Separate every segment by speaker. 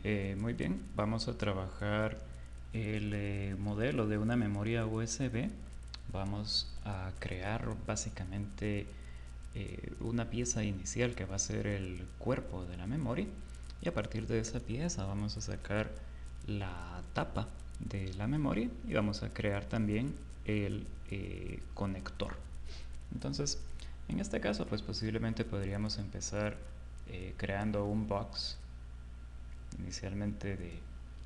Speaker 1: Muy bien, vamos a trabajar el modelo de una memoria USB. Vamos a crear básicamente una pieza inicial que va a ser el cuerpo de la memoria, y a partir de esa pieza vamos a sacar la tapa de la memoria y vamos a crear también el conector. Entonces, en este caso, pues posiblemente podríamos empezar creando un box inicialmente de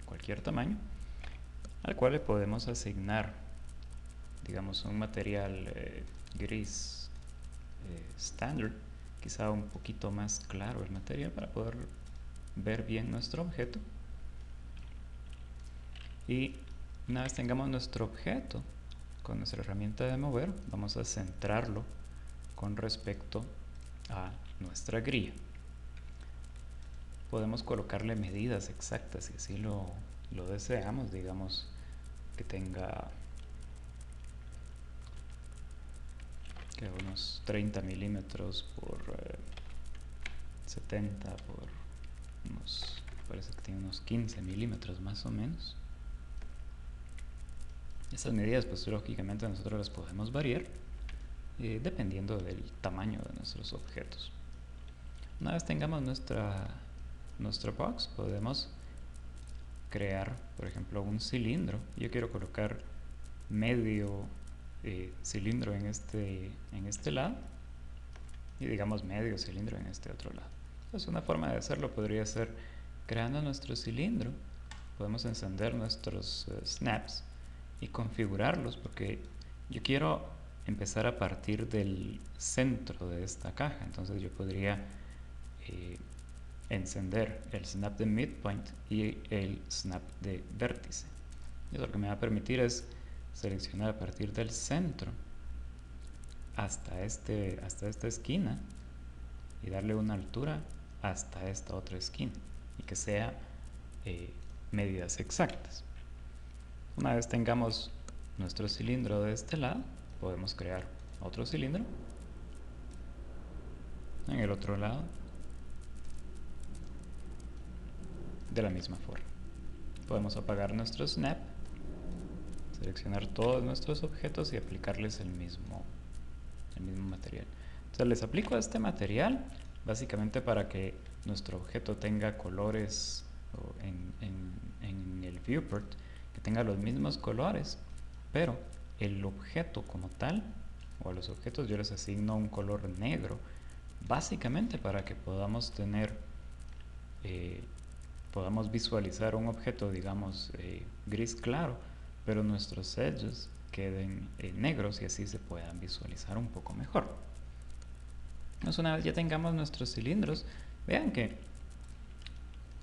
Speaker 1: cualquier tamaño, al cual le podemos asignar, digamos, un material gris standard, quizá un poquito más claro el material para poder ver bien nuestro objeto. Y una vez tengamos nuestro objeto con nuestra herramienta de mover, vamos a centrarlo con respecto a nuestra grilla. Podemos colocarle medidas exactas si así lo deseamos. Digamos que tenga unos 30 milímetros por 70 por unos, parece que tiene unos 15 milímetros más o menos. Esas medidas pues lógicamente nosotros las podemos variar dependiendo del tamaño de nuestros objetos. Una vez tengamos nuestro box, podemos crear, por ejemplo, un cilindro. Yo quiero colocar medio cilindro en este lado y digamos medio cilindro en este otro lado. Entonces una forma de hacerlo podría ser creando nuestro cilindro. Podemos encender nuestros snaps y configurarlos, porque yo quiero empezar a partir del centro de esta caja. Entonces yo podría encender el snap de midpoint y el snap de vértice. Y eso lo que me va a permitir es seleccionar a partir del centro hasta esta esquina y darle una altura hasta esta otra esquina, y que sea medidas exactas. Una vez tengamos nuestro cilindro de este lado, podemos crear otro cilindro en el otro lado de la misma forma. Podemos apagar nuestro snap, seleccionar todos nuestros objetos y aplicarles el mismo material. Entonces les aplico este material básicamente para que nuestro objeto tenga colores en el viewport, que tenga los mismos colores, pero el objeto como tal, o a los objetos yo les asigno un color negro, básicamente para que podamos podamos visualizar un objeto, digamos, gris claro, pero nuestros edges queden negros y así se puedan visualizar un poco mejor. Entonces, una vez ya tengamos nuestros cilindros, vean que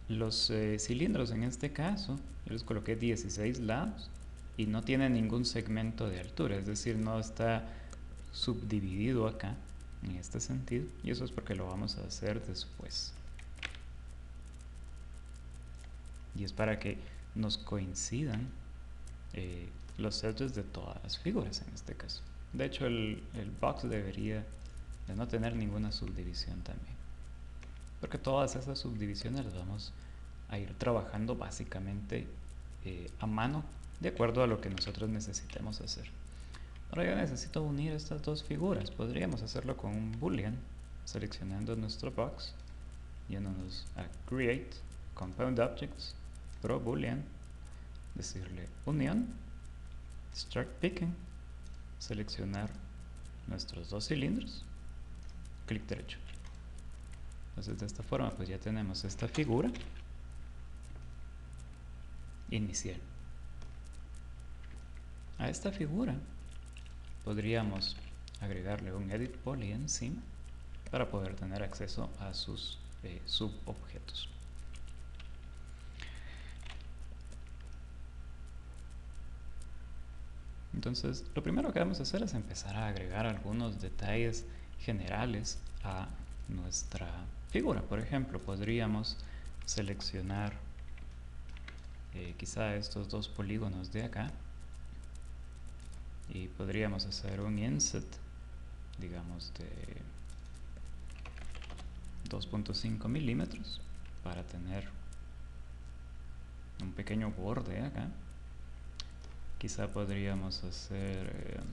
Speaker 1: los cilindros en este caso, yo les coloqué 16 lados y no tiene ningún segmento de altura, es decir, no está subdividido acá en este sentido, y eso es porque lo vamos a hacer después. Y es para que nos coincidan los edges de todas las figuras en este caso. De hecho, el box debería de no tener ninguna subdivisión también, porque todas esas subdivisiones las vamos a ir trabajando básicamente a mano, de acuerdo a lo que nosotros necesitemos hacer. Ahora yo necesito unir estas dos figuras. Podríamos hacerlo con un boolean, seleccionando nuestro box, yéndonos a create compound objects, pro boolean, decirle unión, start picking, seleccionar nuestros dos cilindros, clic derecho. Entonces de esta forma pues ya tenemos esta figura inicial. A esta figura podríamos agregarle un edit poly encima para poder tener acceso a sus subobjetos. Entonces, lo primero que vamos a hacer es empezar a agregar algunos detalles generales a nuestra figura. Por ejemplo, podríamos seleccionar quizá estos dos polígonos de acá y podríamos hacer un inset, digamos, de 2.5 milímetros para tener un pequeño borde acá. Quizá podríamos hacer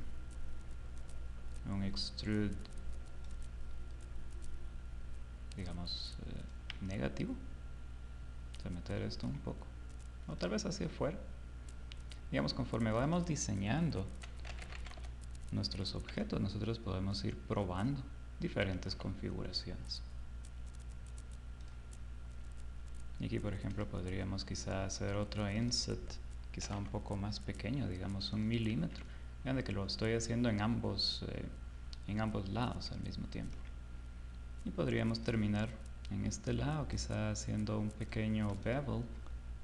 Speaker 1: un extrude, digamos, negativo. O sea, meter esto un poco, o tal vez hacia afuera. Digamos, conforme vamos diseñando nuestros objetos, nosotros podemos ir probando diferentes configuraciones. Y aquí, por ejemplo, podríamos quizá hacer otro inset, quizá un poco más pequeño, digamos 1 milímetro. Vean de que lo estoy haciendo en ambos lados al mismo tiempo. Y podríamos terminar en este lado, quizá haciendo un pequeño bevel,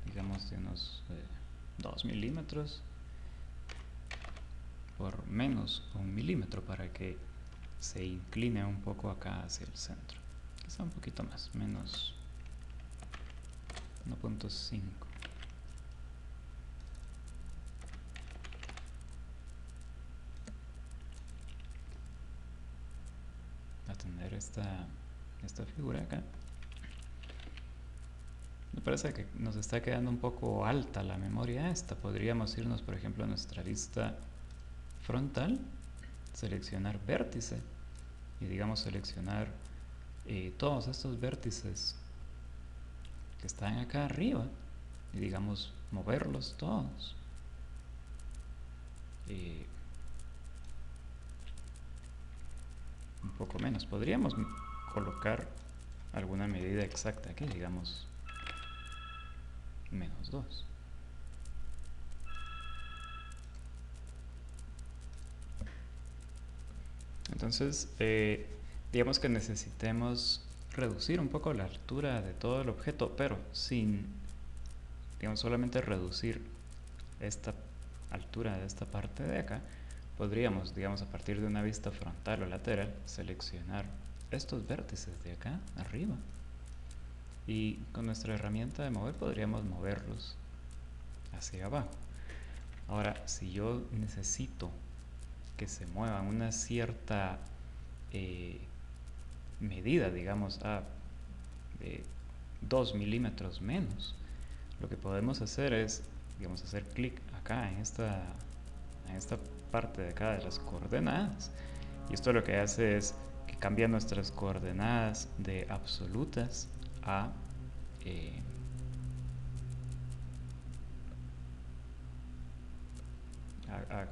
Speaker 1: digamos de unos 2 milímetros por menos 1 milímetro, para que se incline un poco acá hacia el centro. Quizá un poquito más, menos 1.5. A tener esta figura acá. Me parece que nos está quedando un poco alta la memoria esta. Podríamos irnos, por ejemplo, a nuestra vista frontal, seleccionar vértice y, digamos, seleccionar todos estos vértices que están acá arriba y, digamos, moverlos todos. Un poco menos. Podríamos colocar alguna medida exacta aquí, digamos -2. Entonces, digamos que necesitemos reducir un poco la altura de todo el objeto, pero sin, digamos, solamente reducir esta altura de esta parte de acá. Podríamos, digamos, a partir de una vista frontal o lateral, seleccionar estos vértices de acá arriba, y con nuestra herramienta de mover podríamos moverlos hacia abajo. Ahora, si yo necesito que se muevan una cierta medida, digamos a 2 milímetros menos, lo que podemos hacer es, digamos, hacer clic acá en esta parte de acá de las coordenadas, y esto lo que hace es que cambia nuestras coordenadas de absolutas a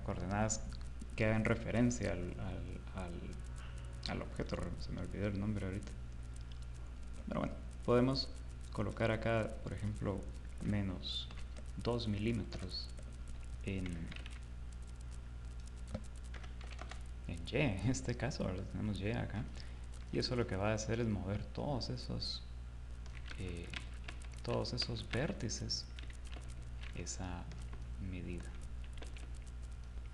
Speaker 1: coordenadas que hagan referencia al objeto. Se me olvidó el nombre ahorita, pero bueno, podemos colocar acá, por ejemplo, menos 2 milímetros en Y, en este caso, ¿verdad? Tenemos Y acá, y eso lo que va a hacer es mover todos esos vértices esa medida.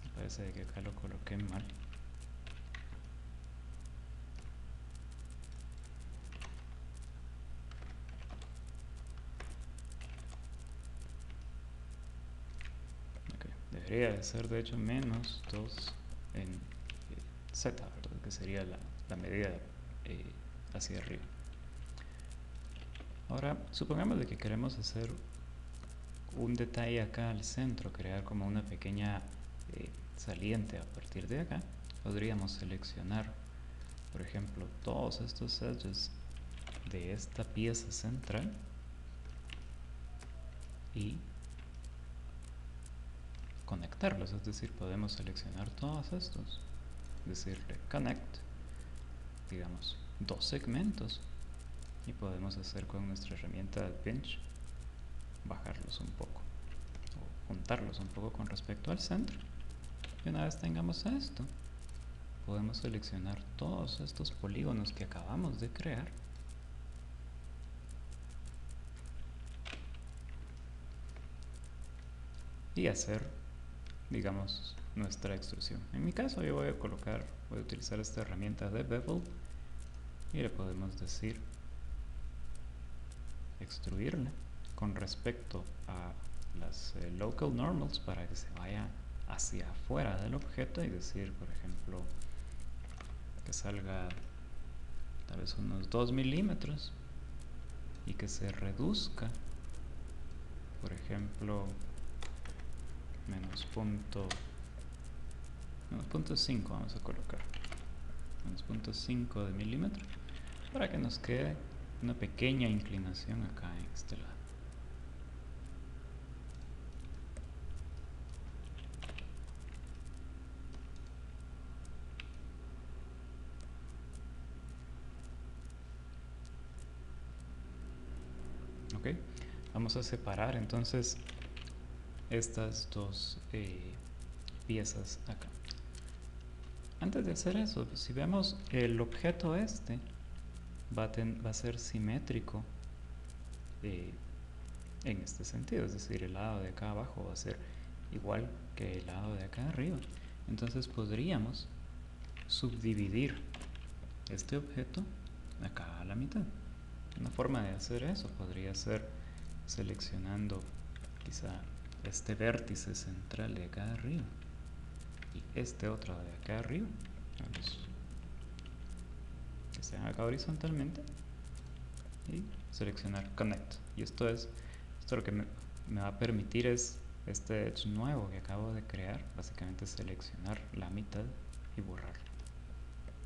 Speaker 1: Me parece que acá lo coloqué mal. Okay. Debería de ser, de hecho, menos 2 en Z, ¿verdad? Que sería la medida hacia arriba. Ahora, supongamos de que queremos hacer un detalle acá al centro, crear como una pequeña saliente a partir de acá. Podríamos seleccionar, por ejemplo, todos estos edges de esta pieza central y conectarlos, es decir, podemos seleccionar todos estos, decirle connect, digamos 2 segmentos, y podemos hacer con nuestra herramienta de pinch bajarlos un poco o juntarlos un poco con respecto al centro. Y una vez tengamos esto, podemos seleccionar todos estos polígonos que acabamos de crear y hacer, digamos, nuestra extrusión. En mi caso yo voy a utilizar esta herramienta de bevel, y le podemos decir extruirle con respecto a las local normals para que se vaya hacia afuera del objeto, y decir, por ejemplo, que salga tal vez unos 2 milímetros y que se reduzca por ejemplo, menos 5 vamos a colocar. Menos 0.5 de milímetro para que nos quede una pequeña inclinación acá en este lado. Ok, vamos a separar entonces estas dos piezas acá. Antes de hacer eso, si vemos el objeto este va a ser simétrico en este sentido, es decir, el lado de acá abajo va a ser igual que el lado de acá arriba. Entonces podríamos subdividir este objeto acá a la mitad. Una forma de hacer eso podría ser seleccionando quizá este vértice central de acá arriba y este otro de acá arriba, que sean acá horizontalmente, y seleccionar Connect. Y esto lo que me va a permitir es este edge nuevo que acabo de crear, básicamente seleccionar la mitad y borrarlo.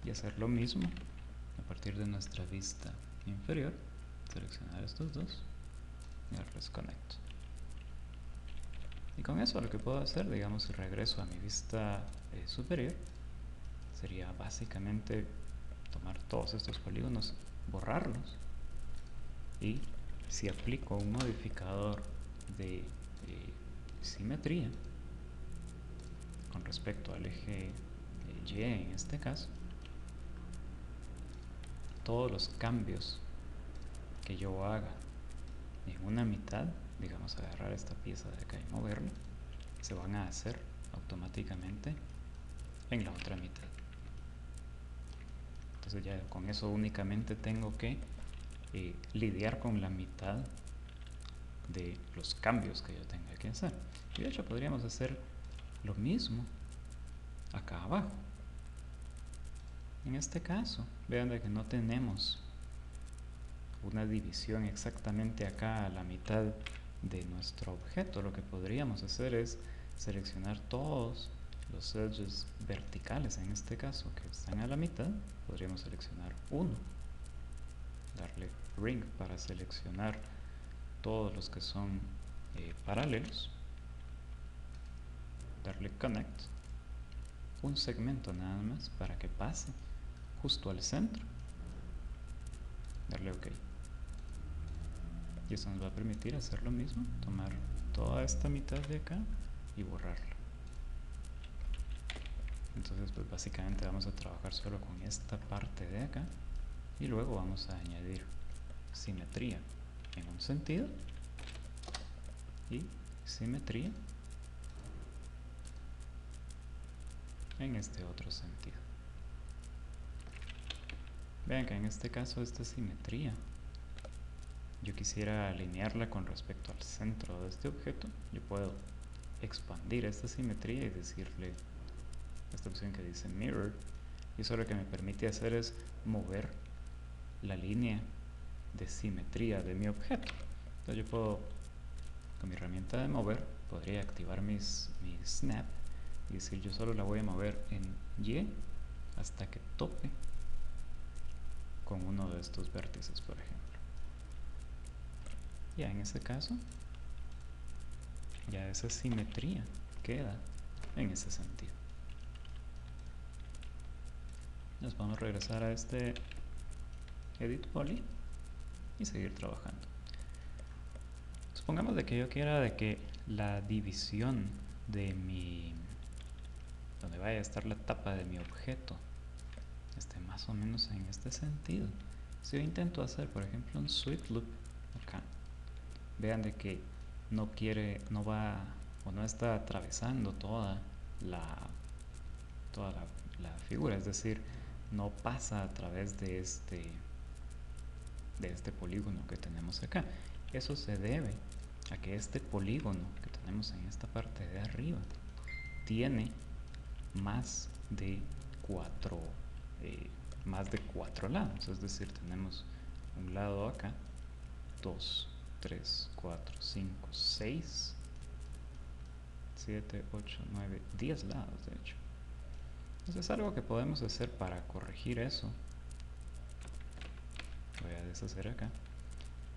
Speaker 1: Y hacer lo mismo a partir de nuestra vista inferior, seleccionar estos dos y darles Connect. Y con eso lo que puedo hacer, digamos, si regreso a mi vista superior, sería básicamente tomar todos estos polígonos, borrarlos, y si aplico un modificador de simetría con respecto al eje Y en este caso, todos los cambios que yo haga en una mitad, digamos agarrar esta pieza de acá y moverla, se van a hacer automáticamente en la otra mitad. Entonces ya con eso únicamente tengo que lidiar con la mitad de los cambios que yo tenga que hacer. Y de hecho podríamos hacer lo mismo acá abajo. En este caso, vean de que no tenemos una división exactamente acá a la mitad de nuestro objeto. Lo que podríamos hacer es seleccionar todos los edges verticales, en este caso, que están a la mitad. Podríamos seleccionar uno, darle Ring para seleccionar todos los que son paralelos, darle Connect, un segmento nada más para que pase justo al centro, darle OK. Y eso nos va a permitir hacer lo mismo, tomar toda esta mitad de acá y borrarla. Entonces pues básicamente vamos a trabajar solo con esta parte de acá y luego vamos a añadir simetría en un sentido y simetría en este otro sentido. Vean que en este caso esta simetría yo quisiera alinearla con respecto al centro de este objeto. Yo puedo expandir esta simetría y decirle esta opción que dice Mirror, y eso lo que me permite hacer es mover la línea de simetría de mi objeto. Entonces yo puedo, con mi herramienta de mover, podría activar mi snap y decir yo solo la voy a mover en Y hasta que tope con uno de estos vértices, por ejemplo. Ya en ese caso, ya esa simetría queda en ese sentido. Nos vamos a regresar a este Edit Poly y seguir trabajando. Supongamos de que yo quiera de que la división de donde vaya a estar la tapa de mi objeto esté más o menos en este sentido. Si yo intento hacer, por ejemplo, un sweep loop acá, vean de que no va o no está atravesando toda la figura, es decir, no pasa a través de este polígono que tenemos acá. Eso se debe a que este polígono que tenemos en esta parte de arriba tiene más de cuatro lados, es decir, tenemos un lado acá, 2, 3, 4, 5, 6, 7, 8, 9, 10 lados, de hecho. Entonces, algo que podemos hacer para corregir eso, voy a deshacer acá,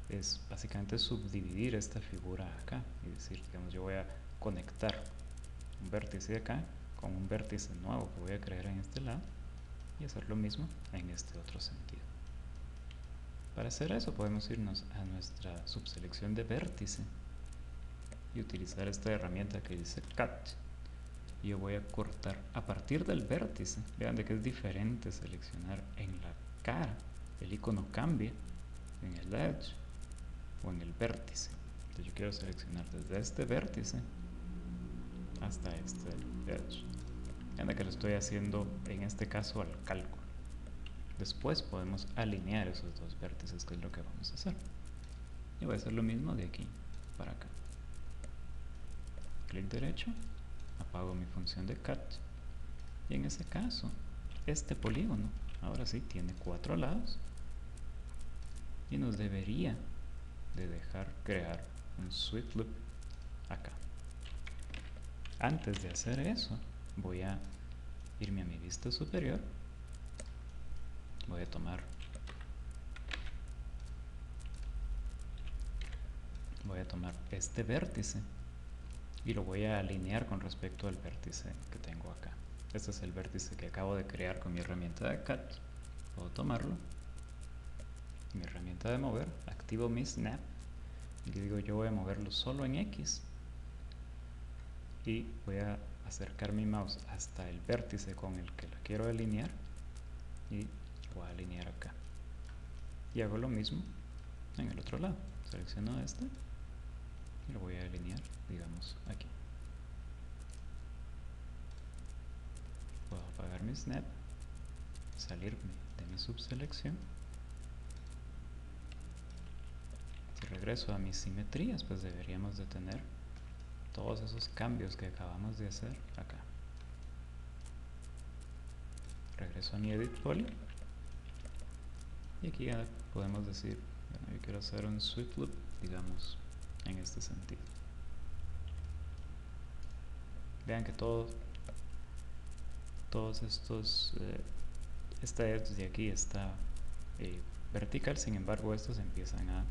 Speaker 1: es básicamente subdividir esta figura acá y decir, digamos, yo voy a conectar un vértice de acá con un vértice nuevo que voy a crear en este lado y hacer lo mismo en este otro sentido. Para hacer eso podemos irnos a nuestra subselección de vértice y utilizar esta herramienta que dice Cut. Y yo voy a cortar a partir del vértice. Vean de que es diferente seleccionar en la cara, el icono cambia en el edge o en el vértice. Entonces yo quiero seleccionar desde este vértice hasta este edge. Vean de que lo estoy haciendo en este caso al cálculo. Después podemos alinear esos dos vértices, que es lo que vamos a hacer. Y voy a hacer lo mismo de aquí para acá. Clic derecho, apago mi función de Cut. Y en ese caso, este polígono ahora sí tiene 4 lados. Y nos debería de dejar crear un sweep loop acá. Antes de hacer eso, voy a irme a mi vista superior. Voy a tomar este vértice y lo voy a alinear con respecto al vértice que tengo acá. Este es el vértice que acabo de crear con mi herramienta de Cut. Puedo tomarlo, mi herramienta de mover, activo mi snap y le digo yo voy a moverlo solo en X y voy a acercar mi mouse hasta el vértice con el que la quiero alinear y voy a alinear acá. Y hago lo mismo en el otro lado. Selecciono este y lo voy a alinear, digamos, aquí. Puedo apagar mi snap, salirme de mi subselección. Si regreso a mis simetrías, pues deberíamos de tener todos esos cambios que acabamos de hacer acá. Regreso a mi Edit Poly. Y aquí ya podemos decir, bueno, yo quiero hacer un sweep loop, digamos, en este sentido. Vean que todos estos, esta edge de aquí está vertical, sin embargo estos empiezan a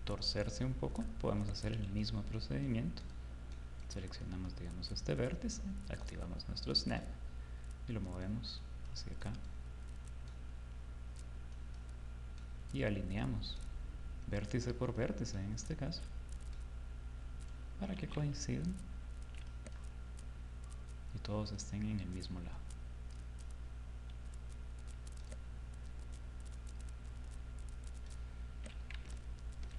Speaker 1: torcerse un poco. Podemos hacer el mismo procedimiento. Seleccionamos, digamos, este vértice, activamos nuestro snap y lo movemos hacia acá. Y alineamos vértice por vértice en este caso para que coincidan y todos estén en el mismo lado.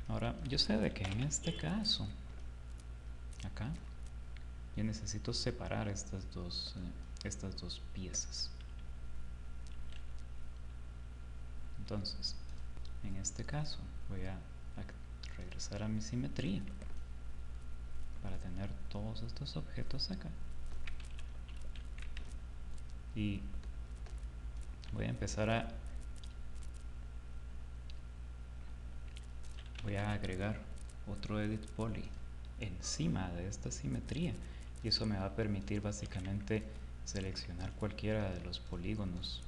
Speaker 1: Ahora yo sé de que en este caso acá yo necesito separar estas dos piezas. Entonces en este caso voy a regresar a mi simetría para tener todos estos objetos acá y voy a empezar a agregar otro Edit Poly encima de esta simetría y eso me va a permitir básicamente seleccionar cualquiera de los polígonos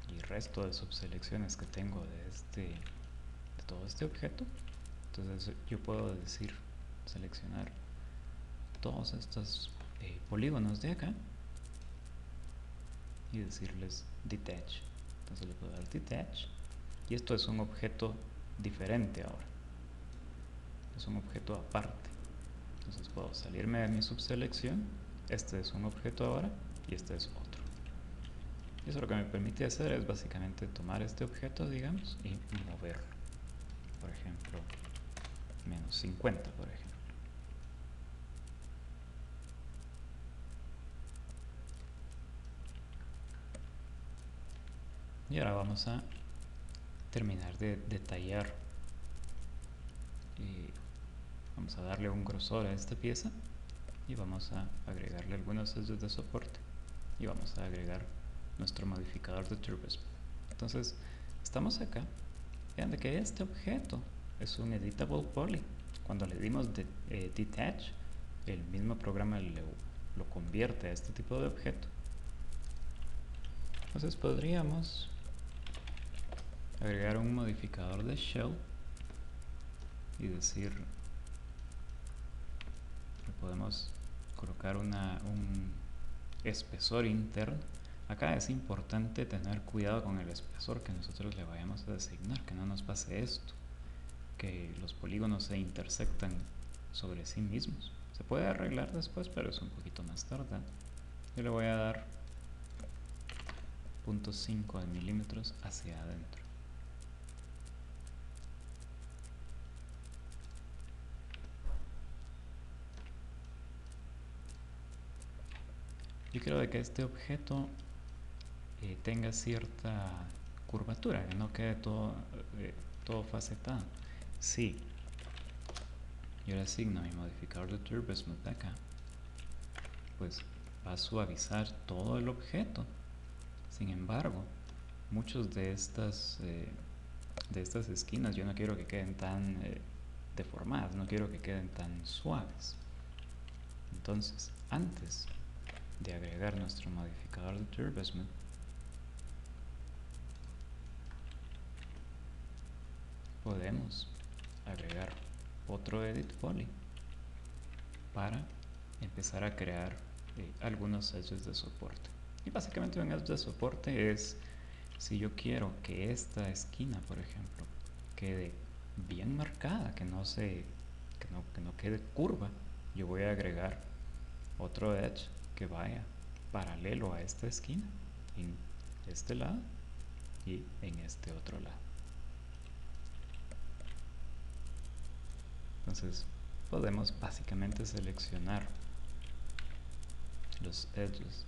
Speaker 1: y resto de subselecciones que tengo de todo este objeto. Entonces yo puedo decir seleccionar todos estos polígonos de acá y decirles detach. Entonces le puedo dar detach y esto es un objeto diferente ahora, es un objeto aparte. Entonces puedo salirme de mi subselección, este es un objeto ahora y este es otro. Y eso lo que me permite hacer es básicamente tomar este objeto, digamos, y moverlo. Por ejemplo, menos 50, por ejemplo. Y ahora vamos a terminar de detallar y vamos a darle un grosor a esta pieza y vamos a agregarle algunos edges de soporte y vamos a agregar nuestro modificador de TurboSmooth. Entonces estamos acá Vean de que este objeto es un editable poly. Cuando le dimos detach, el mismo programa lo convierte a este tipo de objeto. Entonces podríamos agregar un modificador de shell y decir que podemos colocar un espesor interno. Acá es importante tener cuidado con el espesor que nosotros le vayamos a designar, que no nos pase esto, que los polígonos se intersectan sobre sí mismos. Se puede arreglar después, pero es un poquito más tardado. Yo le voy a dar 0.5 de milímetros hacia adentro. Yo quiero de que este objeto tenga cierta curvatura, que no quede todo facetado. Sí, yo le asigno mi modificador de Turbo Smooth acá, pues va a suavizar todo el objeto. Sin embargo, muchos de estas esquinas yo no quiero que queden tan deformadas, no quiero que queden tan suaves. Entonces, antes de agregar nuestro modificador de Turbo Smooth, podemos agregar otro edit poly para empezar a crear algunos edges de soporte. Y básicamente un edge de soporte es si yo quiero que esta esquina, por ejemplo, quede bien marcada, que no quede curva, yo voy a agregar otro edge que vaya paralelo a esta esquina en este lado y en este otro lado. Entonces podemos básicamente seleccionar los edges.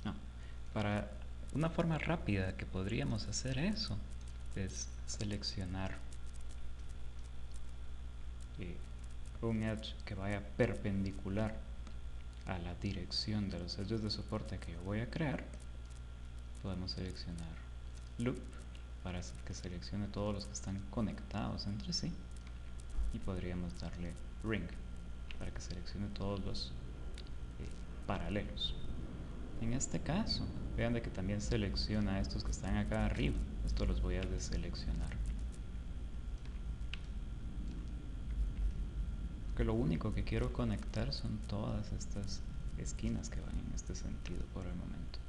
Speaker 1: No, para una forma rápida que podríamos hacer eso es seleccionar un edge que vaya perpendicular a la dirección de los edges de soporte que yo voy a crear. Podemos seleccionar loop para que seleccione todos los que están conectados entre sí, y podríamos darle ring para que seleccione todos los paralelos. En este caso, vean de que también selecciona estos que están acá arriba. Estos los voy a deseleccionar, porque lo único que quiero conectar son todas estas esquinas que van en este sentido por el momento.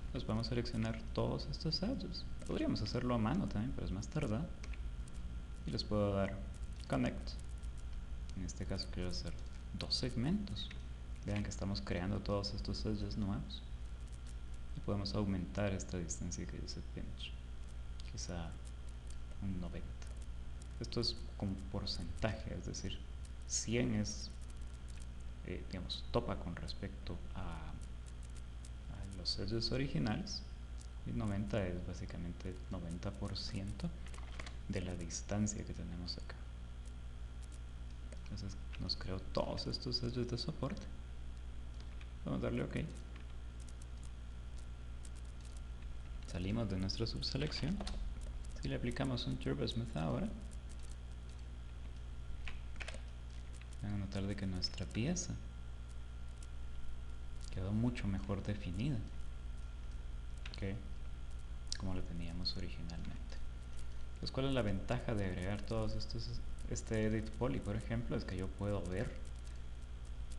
Speaker 1: Entonces vamos a seleccionar todos estos edges. Podríamos hacerlo a mano también, pero es más tardado. Y les puedo dar connect. En este caso quiero hacer 2 segmentos. Vean que estamos creando todos estos edges nuevos. Y podemos aumentar esta distancia que dice pinch, quizá un 90. Esto es como porcentaje, es decir, 100 es, digamos, topa con respecto a los edges originales, y 90 es básicamente 90% de la distancia que tenemos acá. Entonces nos creó todos estos edges de soporte. Vamos a darle OK. Salimos de nuestra subselección. Si le aplicamos un Turbo Smooth ahora, van a notar de que nuestra pieza quedó mucho mejor definida que como lo teníamos originalmente. Entonces, ¿cuál es la ventaja de agregar todos estos? Este edit poly, por ejemplo, es que yo puedo ver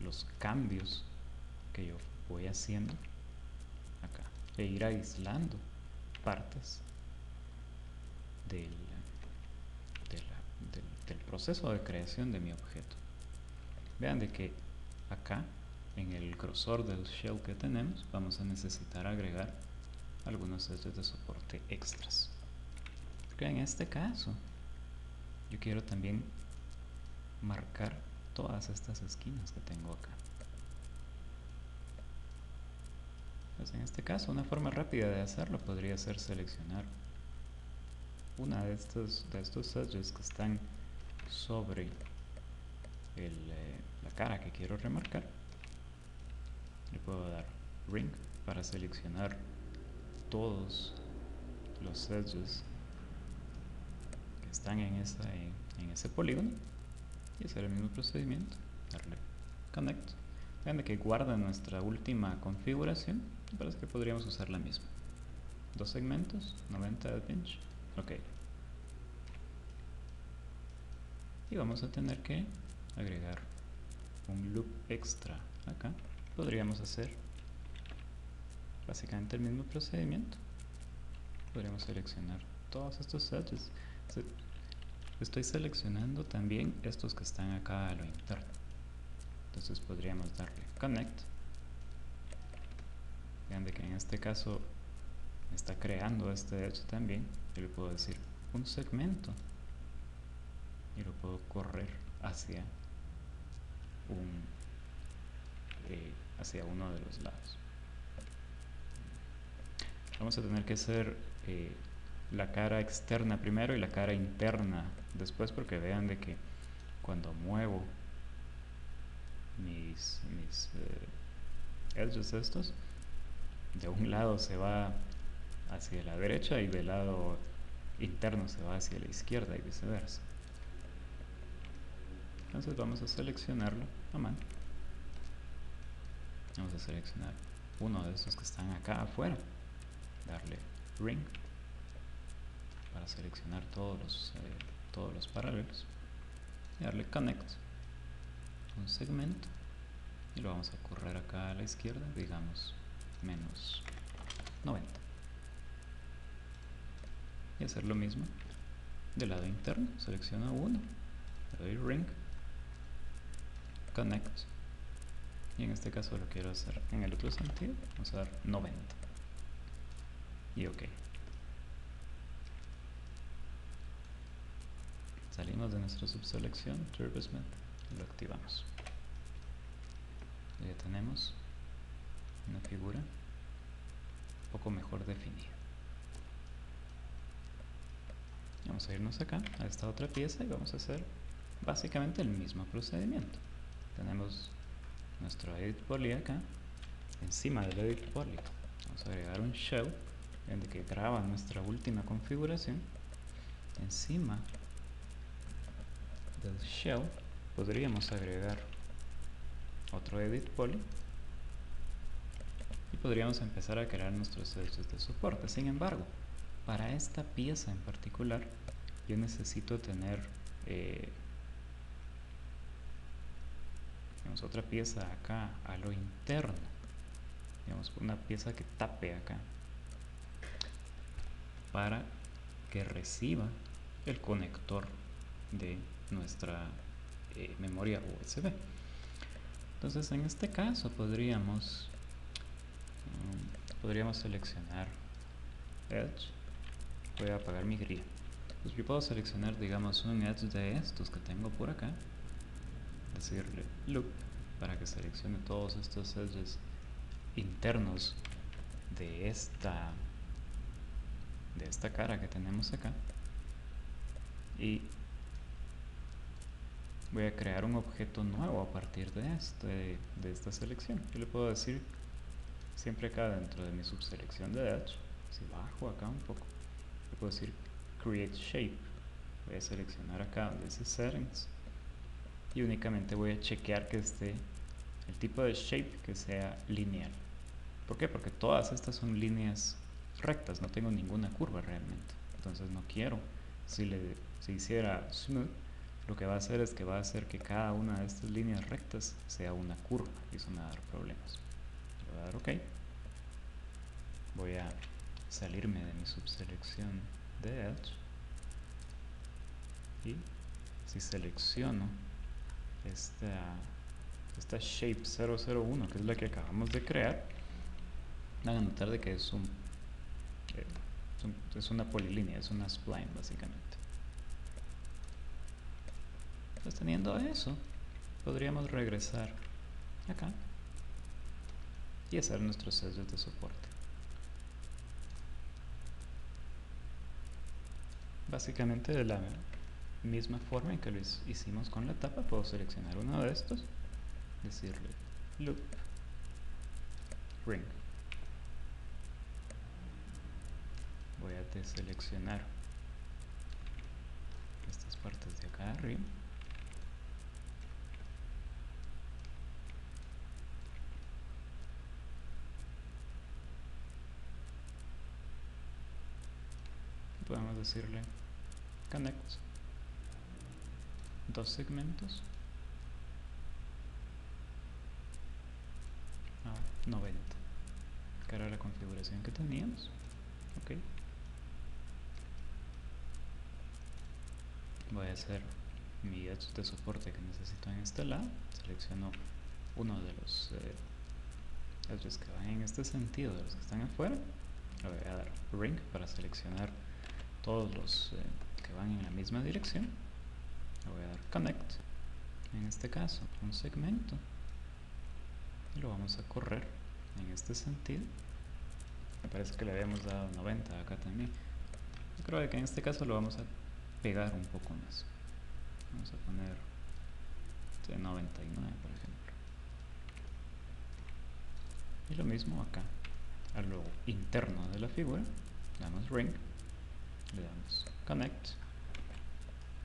Speaker 1: los cambios que yo voy haciendo acá e ir aislando partes del, del proceso de creación de mi objeto. Vean de que acá en el grosor del shell que tenemos vamos a necesitar agregar algunos edges de soporte extras, porque en este caso yo quiero también marcar todas estas esquinas que tengo acá. Pues en este caso una forma rápida de hacerlo podría ser seleccionar una de estos edges que están sobre la cara que quiero remarcar. Le puedo dar ring para seleccionar todos los edges que están en ese polígono y hacer el mismo procedimiento, darle connect. Vean de que guarda nuestra última configuración. Me parece que podríamos usar la misma. 2 segmentos, 90 de pinch, ok. Y vamos a tener que agregar un loop extra acá. Podríamos hacer básicamente el mismo procedimiento. Podríamos seleccionar todos estos edges. Estoy seleccionando también estos que están acá a lo interno. Entonces podríamos darle connect. Vean de que en este caso está creando este edge también. Yo le puedo decir un segmento y lo puedo correr hacia hacia uno de los lados. Vamos a tener que hacer la cara externa primero y la cara interna después, porque vean de que cuando muevo mis edges estos, de un lado se va hacia la derecha y del lado interno se va hacia la izquierda y viceversa. Entonces vamos a seleccionarlo a mano. Vamos a seleccionar uno de estos que están acá afuera, darle ring para seleccionar todos los paralelos y darle connect, un segmento, y lo vamos a correr acá a la izquierda, digamos menos 90, y hacer lo mismo del lado interno. Selecciono uno, le doy ring, connect, y en este caso lo quiero hacer en el otro sentido. Vamos a dar 90 y ok. Salimos de nuestra subselección TurboSmith y lo activamos. Ya tenemos una figura un poco mejor definida. Vamos a irnos acá a esta otra pieza y vamos a hacer básicamente el mismo procedimiento. Tenemos nuestro edit poly acá. Encima del edit poly vamos a agregar un shell en el que graba nuestra última configuración. Encima del shell podríamos agregar otro edit poly y podríamos empezar a crear nuestros edges de soporte. Sin embargo, para esta pieza en particular yo necesito tener otra pieza acá a lo interno, digamos una pieza que tape acá para que reciba el conector de nuestra memoria USB. Entonces en este caso podríamos seleccionar Edge. Voy a apagar mi grilla. Pues yo puedo seleccionar, digamos, un Edge de estos que tengo por acá, decirle loop para que seleccione todos estos edges internos de esta cara que tenemos acá, y voy a crear un objeto nuevo a partir de esta selección. Yo le puedo decir siempre acá dentro de mi subselección de Edge, si bajo acá un poco, le puedo decir create shape. Voy a seleccionar acá donde dice settings y únicamente voy a chequear que esté el tipo de shape que sea lineal. ¿Por qué? Porque todas estas son líneas rectas, no tengo ninguna curva realmente. Entonces no quiero. Si hiciera smooth, lo que va a hacer es que va a hacer que cada una de estas líneas rectas sea una curva y eso me va a dar problemas. Voy a dar OK. Voy a salirme de mi subselección de Edge y si selecciono esta shape 001, que es la que acabamos de crear, van a notar de que es una polilínea, es una spline básicamente. Entonces, teniendo eso, podríamos regresar acá y hacer nuestros edges de soporte. Básicamente de la misma forma en que lo hicimos con la tapa, puedo seleccionar uno de estos, decirle loop ring. voy a deseleccionar estas partes de acá arriba. Podemos decirle connect dos segmentos a 90, que era la configuración que teníamos. Ok, voy a hacer mi edge de soporte que necesito en este lado. Selecciono uno de los edges que van en este sentido, de los que están afuera. Le voy a dar ring para seleccionar todos los que van en la misma dirección. Le voy a dar connect, en este caso un segmento, y lo vamos a correr en este sentido. Me parece que le habíamos dado 90 acá también. Yo creo que en este caso lo vamos a pegar un poco más. Vamos a poner 99, por ejemplo. Y lo mismo acá, a lo interno de la figura, le damos ring, le damos connect,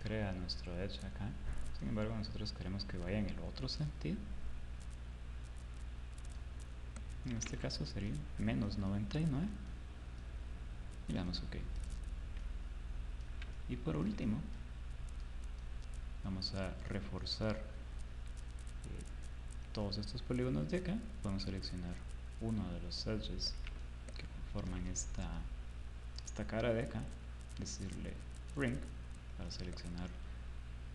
Speaker 1: crea nuestro edge acá. Sin embargo, nosotros queremos que vaya en el otro sentido. En este caso sería menos 99 y le damos OK. Y por último, vamos a reforzar todos estos polígonos de acá. Podemos seleccionar uno de los edges que conforman esta cara de acá, decirle ring para seleccionar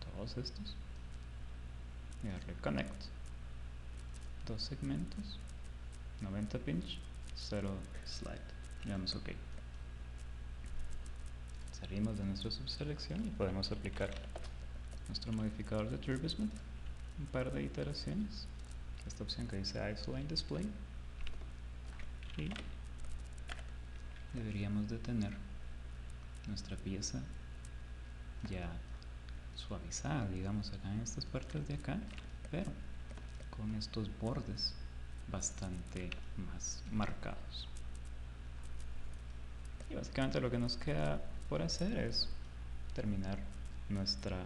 Speaker 1: todos estos y darle connect, dos segmentos, 90 pinch, 0 slide, le damos OK. Salimos de nuestra subselección y podemos aplicar nuestro modificador de Turbisman un par de iteraciones, esta opción que dice Isoline Display, y deberíamos de tener nuestra pieza ya suavizada, digamos, acá en estas partes de acá, pero con estos bordes bastante más marcados. Y básicamente lo que nos queda por hacer es terminar nuestra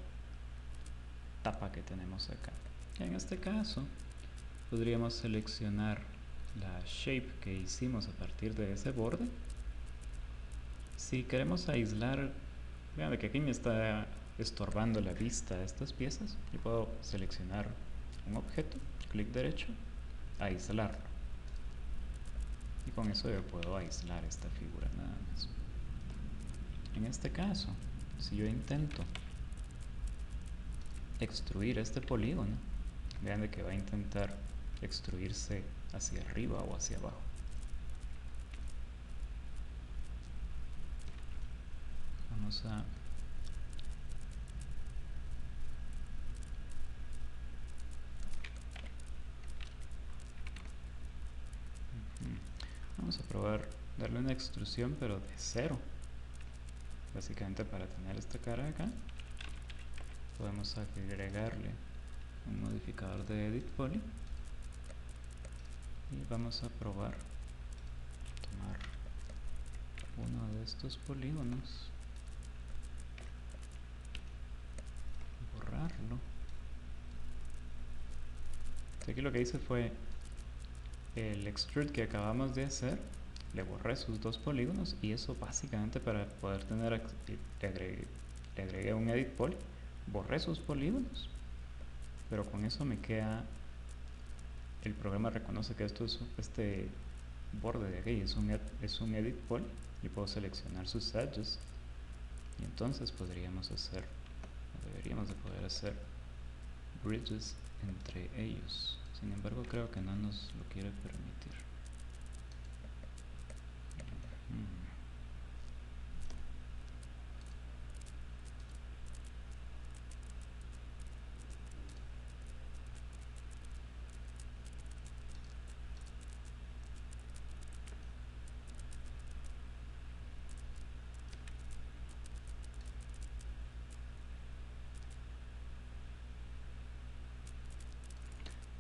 Speaker 1: tapa que tenemos acá. En este caso podríamos seleccionar la shape que hicimos a partir de ese borde. Si queremos aislar, vean que aquí me está estorbando la vista de estas piezas, yo puedo seleccionar un objeto, clic derecho, aislarlo, y con eso yo puedo aislar esta figura nada más. En este caso, si yo intento extruir este polígono, vean de que va a intentar extruirse hacia arriba o hacia abajo. Vamos a probar darle una extrusión, pero de 0, básicamente para tener esta cara acá. Podemos agregarle un modificador de Edit Poly y vamos a probar tomar uno de estos polígonos, borrarlo. Aquí lo que hice fue el extrude que acabamos de hacer, le borré sus dos polígonos, y eso básicamente para poder tener, le agregué un Edit Poly, borré sus polígonos, pero con eso me queda, el programa reconoce que esto es, este borde de aquí es un Edit Poly, y puedo seleccionar sus edges, y entonces podríamos hacer, o deberíamos de poder hacer bridges entre ellos. Sin embargo, creo que no nos lo quiere permitir.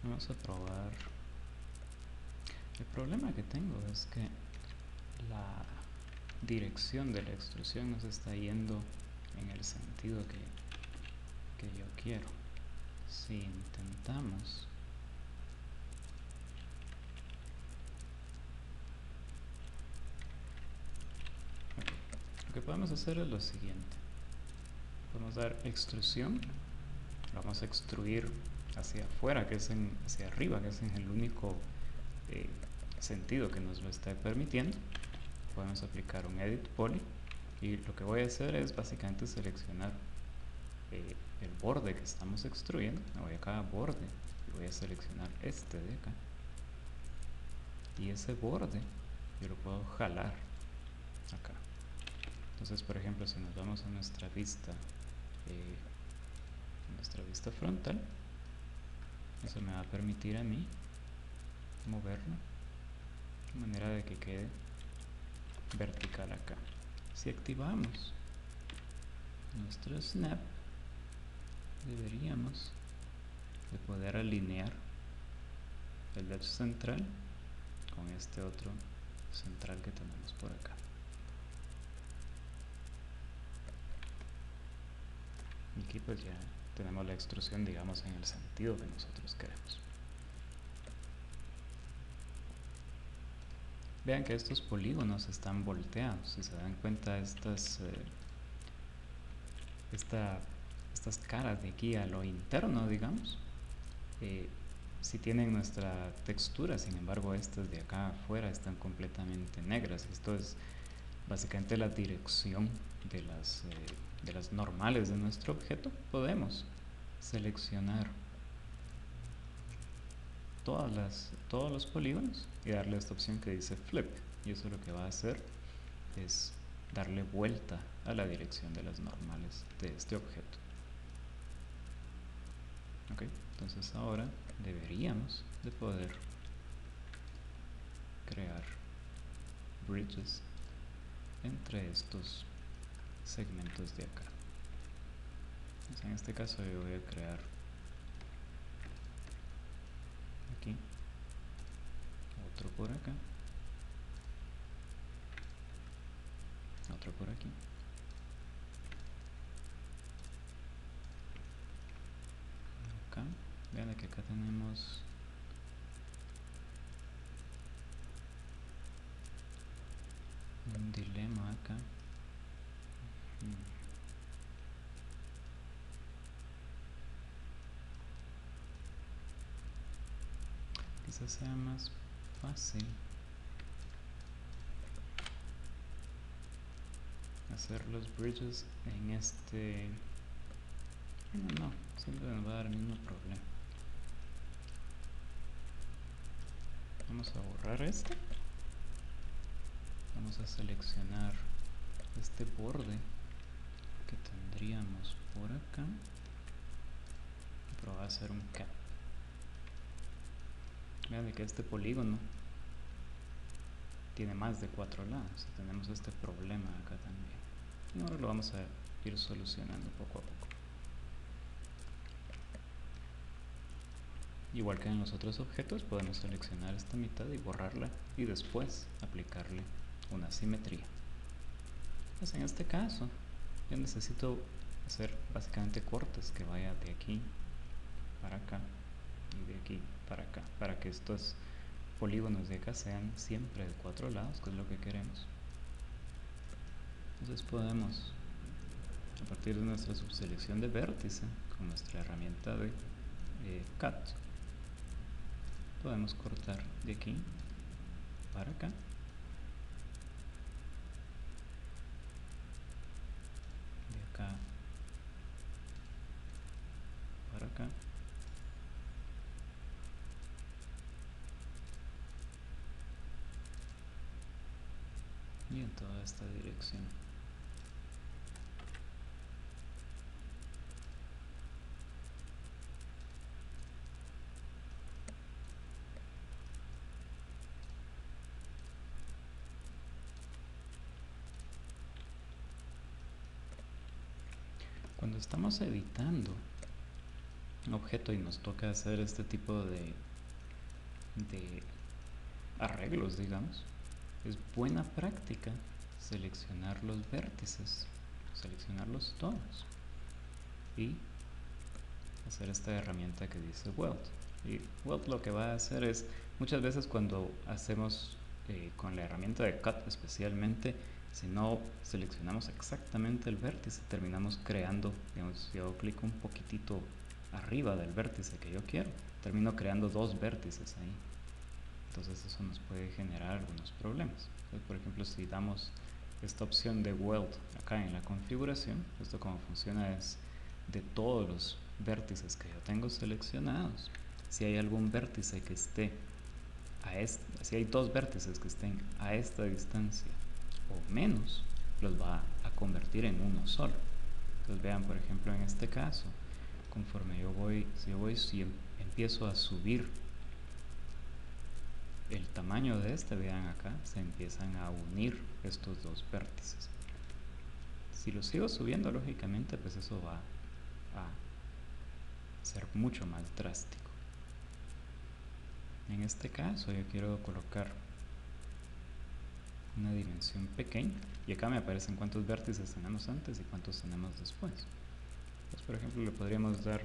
Speaker 1: Vamos a probar. El problema que tengo es que dirección de la extrusión no se está yendo en el sentido que yo quiero. Si intentamos lo que podemos hacer es lo siguiente: podemos dar extrusión, vamos a extruir hacia afuera, que es hacia arriba, que es en el único sentido que nos lo está permitiendo. Podemos aplicar un edit poly y lo que voy a hacer es básicamente seleccionar el borde que estamos extruyendo. Me voy acá a borde y voy a seleccionar este de acá, y ese borde yo lo puedo jalar acá. Entonces, por ejemplo, si nos vamos a nuestra vista frontal, eso me va a permitir a mí moverlo de manera de que quede vertical acá. Si activamos nuestro snap, deberíamos de poder alinear el edge central con este otro central que tenemos por acá. Y aquí pues ya tenemos la extrusión, digamos, en el sentido que nosotros queremos. Vean que estos polígonos están volteados. Si se dan cuenta, estas caras de aquí a lo interno, digamos, si tienen nuestra textura. Sin embargo, estas de acá afuera están completamente negras. Esto es básicamente la dirección de las normales de nuestro objeto. Podemos seleccionar todos los polígonos y darle esta opción que dice flip, y eso lo que va a hacer es darle vuelta a la dirección de las normales de este objeto. Ok, entonces ahora deberíamos de poder crear bridges entre estos segmentos de acá. Entonces, en este caso yo voy a crear aquí otro por acá, otro por aquí, acá. Vean que acá tenemos un dilema acá. Quizás sea más fácil hacer los bridges en este. No, siempre nos va a dar el mismo problema. Vamos a borrar este. Vamos a seleccionar este borde que tendríamos por acá, pero va a ser un cap. Vean que este polígono tiene más de 4 lados y tenemos este problema acá también. Y ahora lo vamos a ir solucionando poco a poco. Igual que en los otros objetos, podemos seleccionar esta mitad y borrarla y después aplicarle una simetría. Pues en este caso yo necesito hacer básicamente cortes que vayan de aquí para acá y de aquí para acá, para que estos polígonos de acá sean siempre de 4 lados, que es lo que queremos. Entonces podemos, a partir de nuestra subselección de vértice, con nuestra herramienta de cut, podemos cortar de aquí para acá, de acá para acá, y en toda esta dirección. Cuando estamos editando un objeto y nos toca hacer este tipo de arreglos, digamos, es buena práctica seleccionar los vértices, seleccionarlos todos y hacer esta herramienta que dice Weld. Y Weld lo que va a hacer es, muchas veces cuando hacemos con la herramienta de Cut especialmente, si no seleccionamos exactamente el vértice, terminamos creando, digamos, si yo clico un poquitito arriba del vértice que yo quiero, termino creando dos vértices ahí. Entonces eso nos puede generar algunos problemas. Entonces, por ejemplo, si damos esta opción de Weld acá en la configuración, esto como funciona es de todos los vértices que yo tengo seleccionados, si hay algún vértice que esté si hay dos vértices que estén a esta distancia o menos, los va a convertir en uno solo. Entonces vean, por ejemplo, en este caso, conforme si empiezo a subir el tamaño de vean acá, se empiezan a unir estos dos vértices. Si lo sigo subiendo, lógicamente, pues eso va a ser mucho más drástico. En este caso yo quiero colocar una dimensión pequeña y acá me aparecen cuántos vértices tenemos antes y cuántos tenemos después. Pues por ejemplo le podríamos dar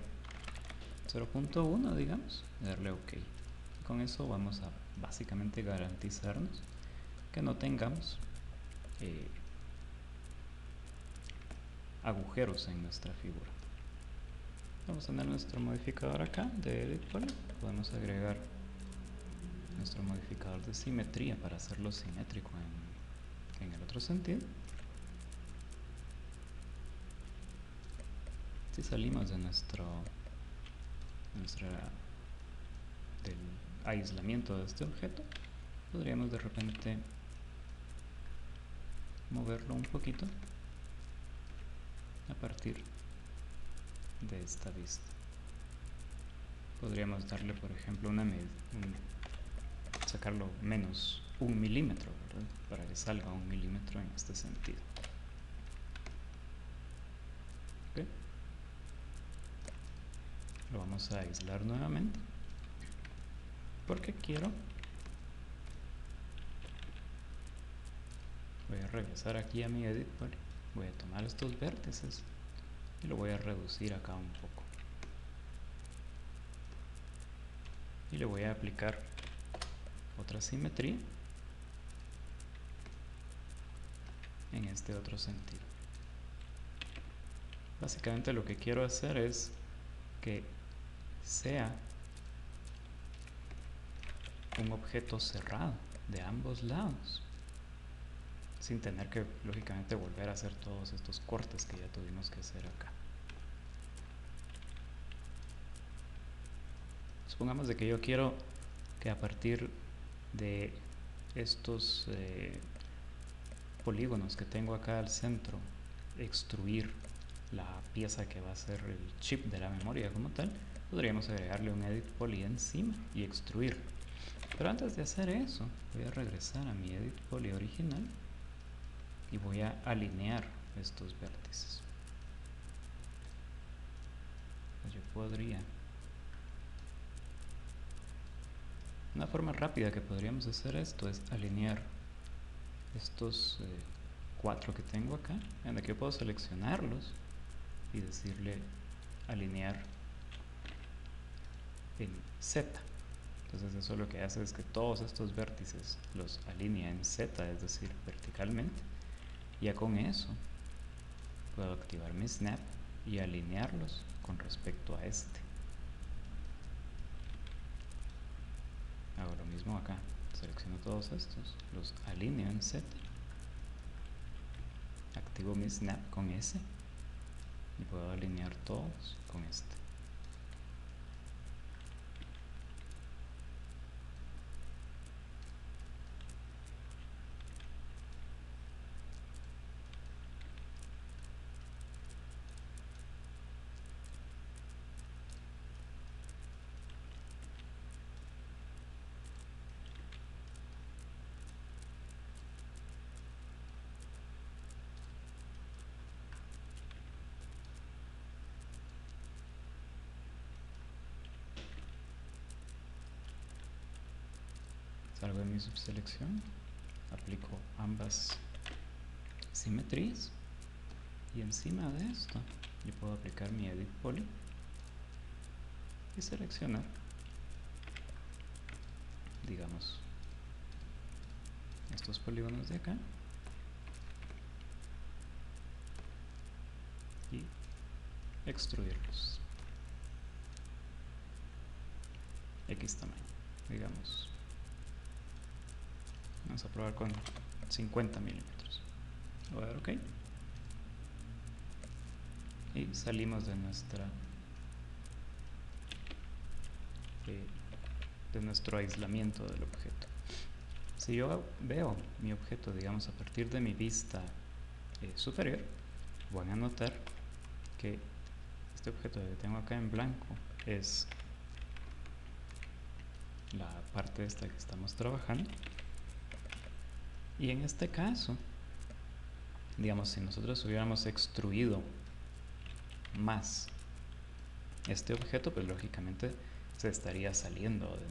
Speaker 1: 0.1, digamos, y darle OK. Y con eso vamos a básicamente garantizarnos que no tengamos agujeros en nuestra figura. Vamos a tener nuestro modificador acá de Edit Poly. Podemos agregar nuestro modificador de simetría para hacerlo simétrico en el otro sentido. Si salimos de del aislamiento de este objeto, podríamos de repente moverlo un poquito a partir de esta vista. Podríamos darle, por ejemplo, sacarlo menos 1 milímetro, ¿verdad? Para que salga 1 milímetro en este sentido. ¿Okay? Lo vamos a aislar nuevamente porque voy a regresar aquí a mi Edit Poly, voy a tomar estos vértices y lo voy a reducir acá un poco y le voy a aplicar otra simetría en este otro sentido. Básicamente lo que quiero hacer es que sea un objeto cerrado de ambos lados, sin tener que lógicamente volver a hacer todos estos cortes que ya tuvimos que hacer acá. Supongamos de que yo quiero que a partir de estos polígonos que tengo acá al centro, extruir la pieza que va a ser el chip de la memoria como tal. Podríamos agregarle un Edit Poly encima y extruir. Pero antes de hacer eso, voy a regresar a mi Edit Poly original y voy a alinear estos vértices. Yo podría... Una forma rápida que podríamos hacer esto es alinear estos 4 que tengo acá, en la que puedo seleccionarlos y decirle alinear en Z. Entonces eso lo que hace es que todos estos vértices los alinea en Z, es decir, verticalmente. Ya con eso puedo activar mi snap y alinearlos con respecto a este. Hago lo mismo acá, selecciono todos estos, los alineo en Z, activo mi snap con S y puedo alinear todos con este. Salgo de mi subselección, aplico ambas simetrías, y encima de esto yo puedo aplicar mi Edit Poly y seleccionar, digamos, estos polígonos de acá y extruirlos X tamaño, digamos. Vamos a probar con 50 milímetros. Voy a dar OK y salimos de nuestro aislamiento del objeto. Si yo veo mi objeto, digamos, a partir de mi vista superior, van a notar que este objeto que tengo acá en blanco es la parte esta que estamos trabajando, y en este caso, digamos, si nosotros hubiéramos extruido más este objeto, pues lógicamente se estaría saliendo de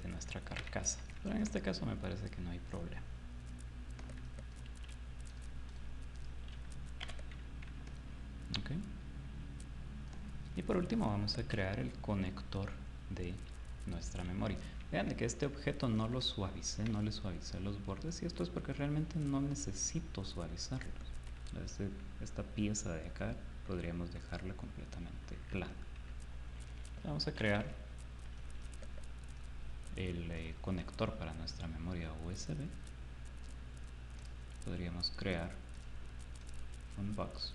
Speaker 1: nuestra carcasa, pero en este caso me parece que no hay problema. ¿Okay? Y por último vamos a crear el conector de nuestra memoria. Vean que este objeto no lo suavicé, no le suavicé los bordes, y esto es porque realmente no necesito suavizarlos. Esta pieza de acá podríamos dejarla completamente plana. Vamos a crear el conector para nuestra memoria USB. Podríamos crear un box.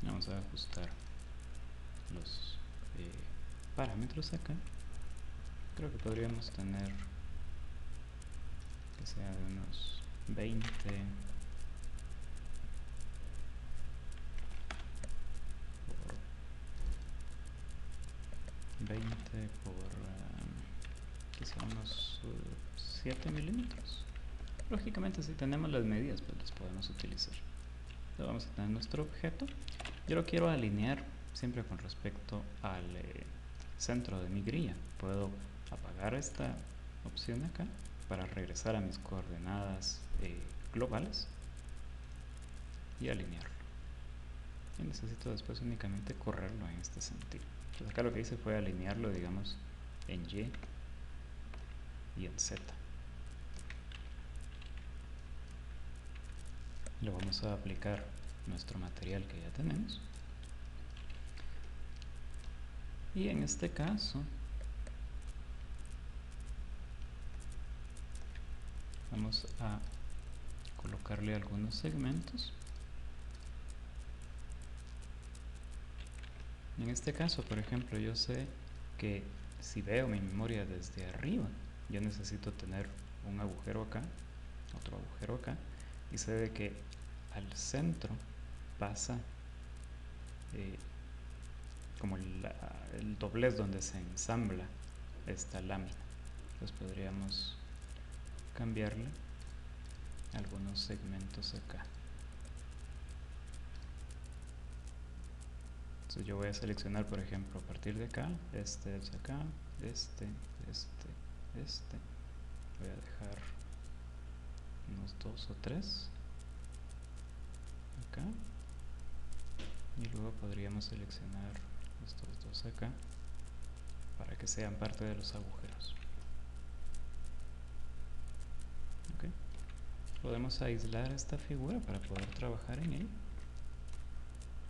Speaker 1: Vamos a ajustar los parámetros acá. Creo que podríamos tener que sea de unos 20 por quizá unos 7 milímetros. Lógicamente, si tenemos las medidas, pues las podemos utilizar. Entonces vamos a tener nuestro objeto. Yo lo quiero alinear siempre con respecto al centro de mi grilla. Puedo apagar esta opción acá para regresar a mis coordenadas globales y alinearlo. Y necesito después únicamente correrlo en este sentido. Entonces acá lo que hice fue alinearlo, digamos, en Y y en Z. Le vamos a aplicar nuestro material que ya tenemos. Y en este caso vamos a colocarle algunos segmentos. En este caso, por ejemplo, yo sé que si veo mi memoria desde arriba, yo necesito tener un agujero acá, otro agujero acá, y sé de que al centro pasa como el doblez donde se ensambla esta lámina. Entonces podríamos cambiarle algunos segmentos acá. Entonces yo voy a seleccionar, por ejemplo, a partir de acá, este es acá, este. Voy a dejar unos 2 o 3 acá. Y luego podríamos seleccionar estos dos acá para que sean parte de los agujeros. ¿Okay? Podemos aislar esta figura para poder trabajar en ella.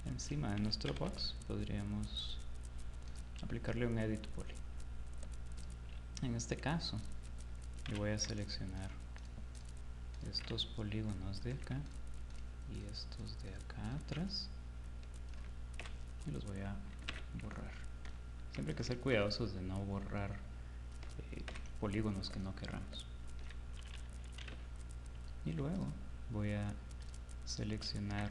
Speaker 1: Encima de nuestro box podríamos aplicarle un Edit Poly. En este caso, yo voy a seleccionar estos polígonos de acá y estos de acá atrás y los voy a borrar. Siempre hay que ser cuidadosos de no borrar polígonos que no querramos. Y luego voy a seleccionar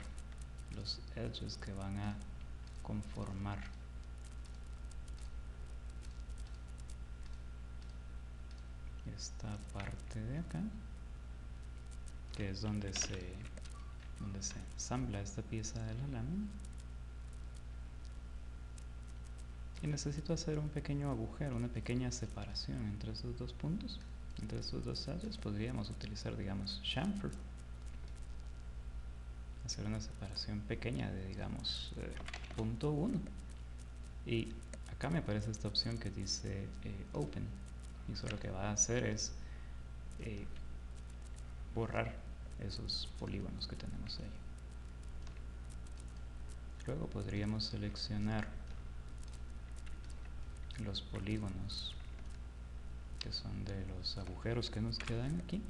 Speaker 1: los edges que van a conformar esta parte de acá, que es donde se ensambla esta pieza de la lámina. y necesito hacer un pequeño agujero, una pequeña separación entre estos dos puntos, entre estos dos edges. Podríamos utilizar, digamos, chamfer, hacer una separación pequeña de, digamos, punto 1, y acá me aparece esta opción que dice open, y eso lo que va a hacer es borrar esos polígonos que tenemos ahí. Luego podríamos seleccionar los polígonos que son de los agujeros que nos quedan aquí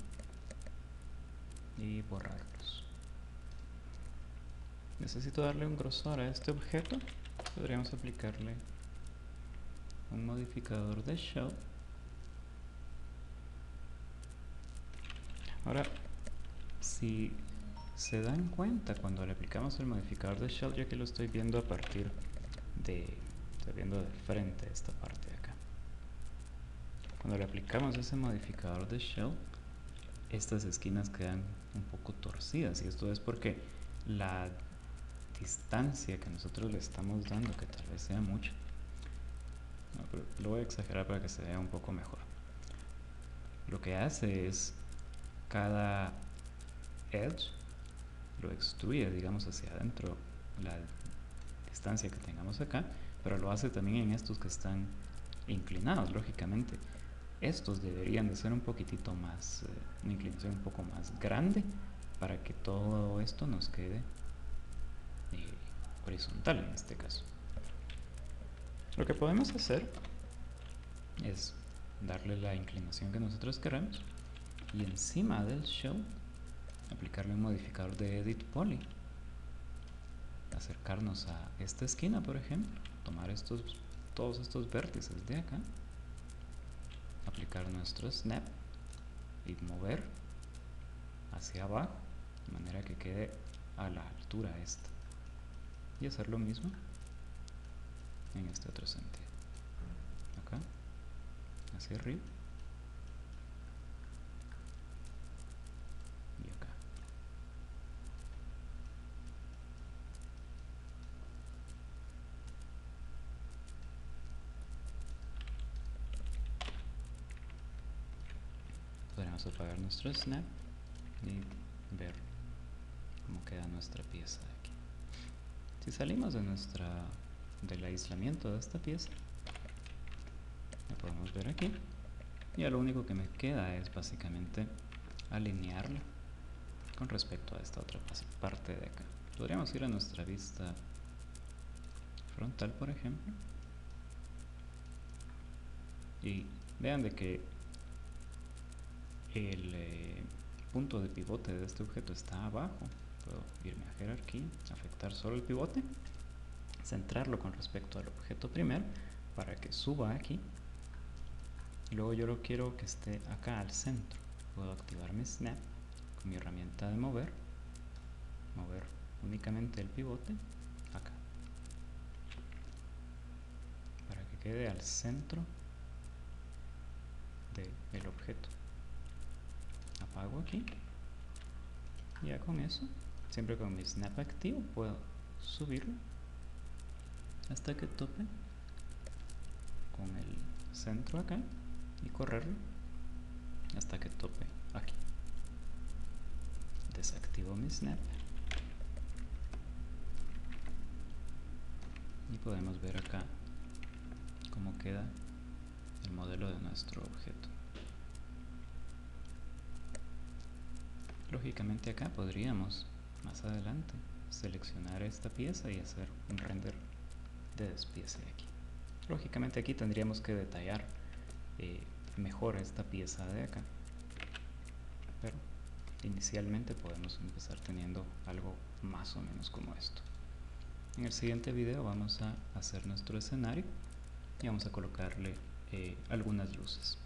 Speaker 1: y borrarlos. Necesito darle un grosor a este objeto. Podríamos aplicarle un modificador de shell. Ahora, si se dan cuenta, cuando le aplicamos el modificador de shell, ya que lo estoy viendo a partir de, estoy viendo de frente esta parte de acá. Cuando le aplicamos ese modificador de shell, estas esquinas quedan un poco torcidas, y esto es porque la distancia que nosotros le estamos dando, que tal vez sea mucho, no, pero lo voy a exagerar para que se vea un poco mejor. Lo que hace es cada edge lo extruye, digamos, hacia adentro, la distancia que tengamos acá, pero lo hace también en estos que están inclinados, lógicamente. Estos deberían de ser un poquitito más, una inclinación un poco más grande, para que todo esto nos quede horizontal en este caso. Lo que podemos hacer es darle la inclinación que nosotros queramos, y encima del shell aplicarle un modificador de edit poly, acercarnos a esta esquina, por ejemplo, tomar todos estos vértices de acá, aplicar nuestro snap y mover hacia abajo de manera que quede a la altura esta, y hacer lo mismo en este otro sentido, acá hacia arriba y acá. Podremos apagar nuestro snap y ver cómo queda nuestra pieza aquí. Si salimos del aislamiento de esta pieza, la podemos ver aquí, y ya lo único que me queda es básicamente alinearla con respecto a esta otra parte de acá. Podríamos ir a nuestra vista frontal, por ejemplo, y vean de que el punto de pivote de este objeto está abajo. Puedo irme a jerarquía, afectar solo el pivote, centrarlo con respecto al objeto primero para que suba aquí, y luego yo lo quiero que esté acá al centro. Puedo activar mi snap con mi herramienta de mover únicamente el pivote acá, para que quede al centro del objeto. Apago aquí, y ya con eso, siempre con mi snap activo, puedo subirlo hasta que tope con el centro acá y correrlo hasta que tope aquí. Desactivo mi snap y podemos ver acá cómo queda el modelo de nuestro objeto. Lógicamente acá podríamos más adelante seleccionar esta pieza y hacer un render de despiece aquí. Lógicamente aquí tendríamos que detallar mejor esta pieza de acá, pero inicialmente podemos empezar teniendo algo más o menos como esto. En el siguiente video vamos a hacer nuestro escenario y vamos a colocarle algunas luces.